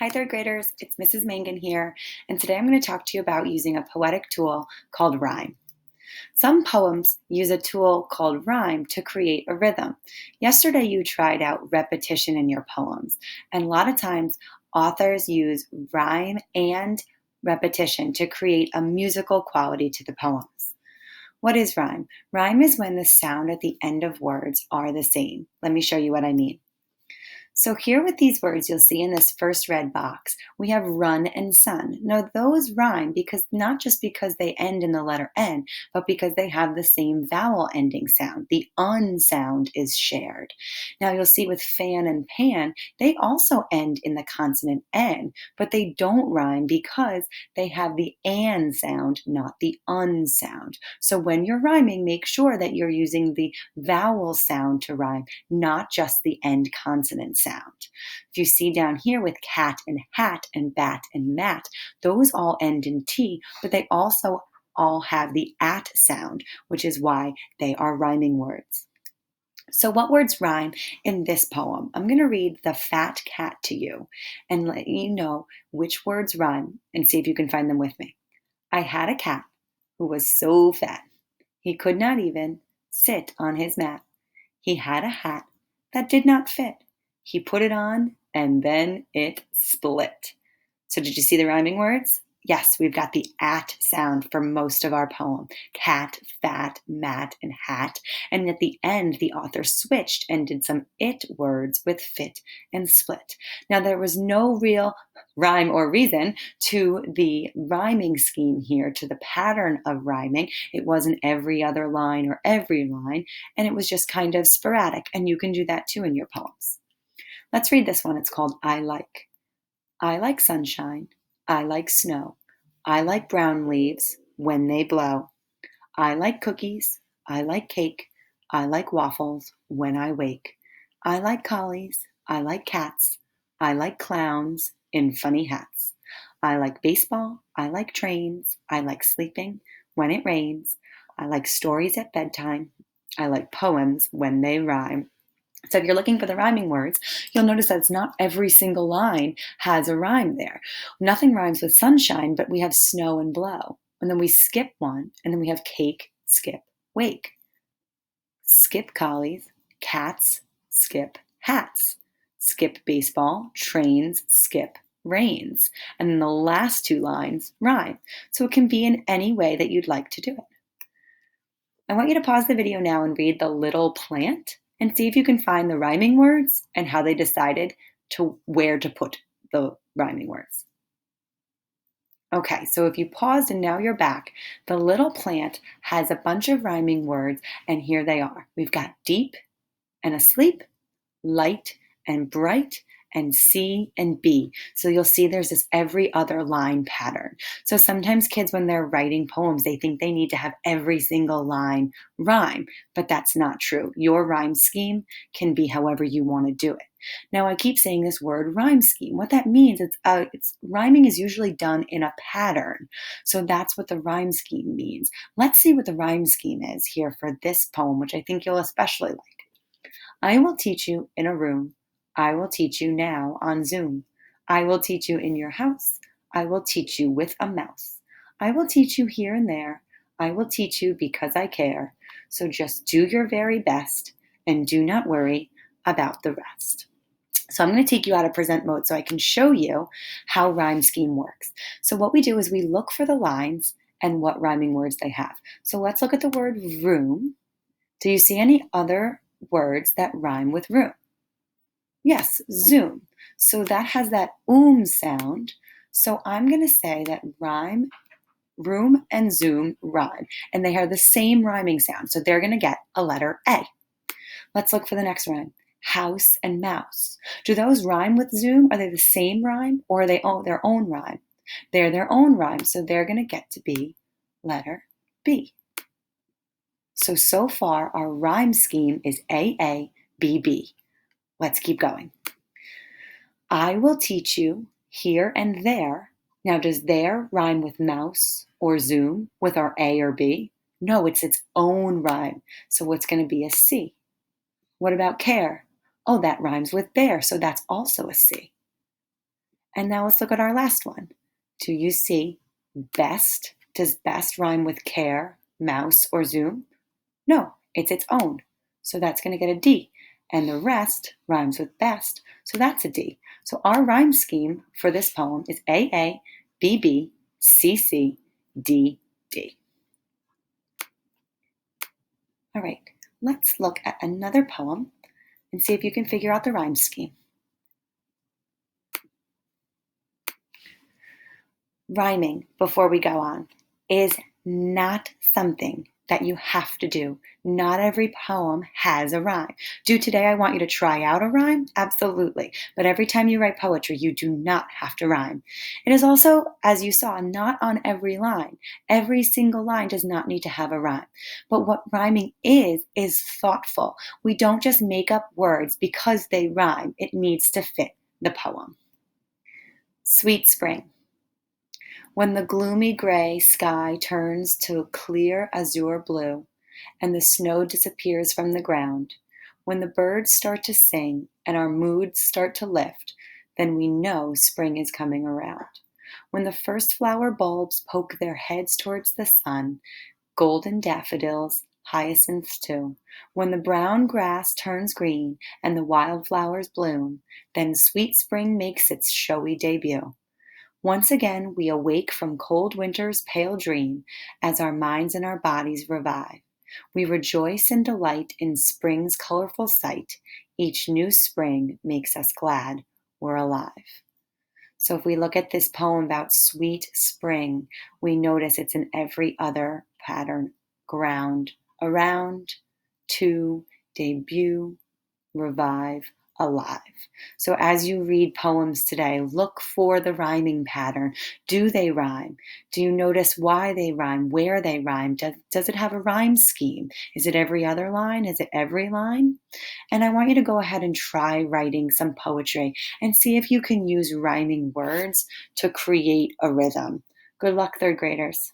Hi, third graders. It's Mrs. Mangan here, and today I'm going to talk to you about using a poetic tool called rhyme. Some poems use a tool called rhyme to create a rhythm. Yesterday, you tried out repetition in your poems, and a lot of times authors use rhyme and repetition to create a musical quality to the poems. What is rhyme? Rhyme is when the sound at the end of words are the same. Let me show you what I mean. So here with these words you'll see in this first red box, we have run and sun. Now those rhyme because not just because they end in the letter N, but because they have the same vowel ending sound. The un sound is shared. Now you'll see with fan and pan, they also end in the consonant N, but they don't rhyme because they have the an sound, not the un sound. So when you're rhyming, make sure that you're using the vowel sound to rhyme, not just the end consonant sound. If you see down here with cat and hat and bat and mat, those all end in T, but they also all have the at sound, which is why they are rhyming words. So what words rhyme in this poem? I'm going to read The Fat Cat to you and let you know which words rhyme and see if you can find them with me. I had a cat who was so fat, he could not even sit on his mat. He had a hat that did not fit. He put it on and then it split. So did you see the rhyming words? Yes, we've got the at sound for most of our poem. Cat, fat, mat, and hat. And at the end, the author switched and did some it words with fit and split. Now, there was no real rhyme or reason to the rhyming scheme here, to the pattern of rhyming. It wasn't every other line or every line, and it was just kind of sporadic. And you can do that too in your poems. Let's read this one. It's called I Like. I like sunshine. I like snow. I like brown leaves when they blow. I like cookies. I like cake. I like waffles when I wake. I like collies. I like cats. I like clowns in funny hats. I like baseball. I like trains. I like sleeping when it rains. I like stories at bedtime. I like poems when they rhyme. So if you're looking for the rhyming words, you'll notice that it's not every single line has a rhyme there. Nothing rhymes with sunshine, but we have snow and blow. And then we skip one, and then we have cake, skip, wake. Skip collies, cats, skip hats. Skip baseball, trains, skip rains. And then the last two lines rhyme. So it can be in any way that you'd like to do it. I want you to pause the video now and read The Little Plant and see if you can find the rhyming words and how they decided to where to put the rhyming words. Okay, so if you paused and now you're back, The Little Plant has a bunch of rhyming words, and here they are. We've got deep and asleep, light and bright, and C and B. So you'll see there's this every other line pattern. So sometimes kids, when they're writing poems, they think they need to have every single line rhyme, but that's not true. Your rhyme scheme can be however you want to do it. Now, I keep saying this word rhyme scheme. What that means, it's rhyming is usually done in a pattern. So that's what the rhyme scheme means. Let's see what the rhyme scheme is here for this poem, which I think you'll especially like. I will teach you in a room. I will teach you now on Zoom. I will teach you in your house. I will teach you with a mouse. I will teach you here and there. I will teach you because I care. So just do your very best and do not worry about the rest. So I'm going to take you out of present mode so I can show you how rhyme scheme works. So what we do is we look for the lines and what rhyming words they have. So let's look at the word room. Do you see any other words that rhyme with room? Yes, Zoom. So that has that sound. So I'm going to say that room and Zoom rhyme, and they have the same rhyming sound. So they're going to get a letter A. Let's look for the next rhyme. House and mouse. Do those rhyme with Zoom? Are they the same rhyme, or are they their own rhyme? They're their own rhyme, so they're going to get to be letter B. So far our rhyme scheme is A, B, B. Let's keep going. I will teach you here and there. Now, does there rhyme with mouse or Zoom with our A or B? No, it's its own rhyme. So it's going to be a C. What about care? Oh, that rhymes with bear, so that's also a C. And now let's look at our last one. Do you see best? Does best rhyme with care, mouse, or zoom? No, it's its own. So that's going to get a D. And the rest rhymes with best, so that's a D. So our rhyme scheme for this poem is AA, BB, CC, D, D. All right, let's look at another poem and see if you can figure out the rhyme scheme. Rhyming, before we go on, is not something that you have to do. Not every poem has a rhyme. Do today I want you to try out a rhyme? Absolutely. But every time you write poetry, you do not have to rhyme. It is also, as you saw, not on every line. Every single line does not need to have a rhyme. But what rhyming is thoughtful. We don't just make up words because they rhyme. It needs to fit the poem. Sweet Spring. When the gloomy gray sky turns to clear azure blue, and the snow disappears from the ground, when the birds start to sing and our moods start to lift, then we know spring is coming around. When the first flower bulbs poke their heads towards the sun, golden daffodils, hyacinths too, when the brown grass turns green and the wildflowers bloom, then sweet spring makes its showy debut. Once again, we awake from cold winter's pale dream as our minds and our bodies revive. We rejoice and delight in spring's colorful sight. Each new spring makes us glad we're alive. So if we look at this poem about sweet spring, we notice it's in every other pattern: ground, around, to, debut, revive, alive. So as you read poems today, look for the rhyming pattern. Do they rhyme? Do you notice why they rhyme, where they rhyme? Does it have a rhyme scheme? Is it every other line? Is it every line? And I want you to go ahead and try writing some poetry and see if you can use rhyming words to create a rhythm. Good luck, third graders.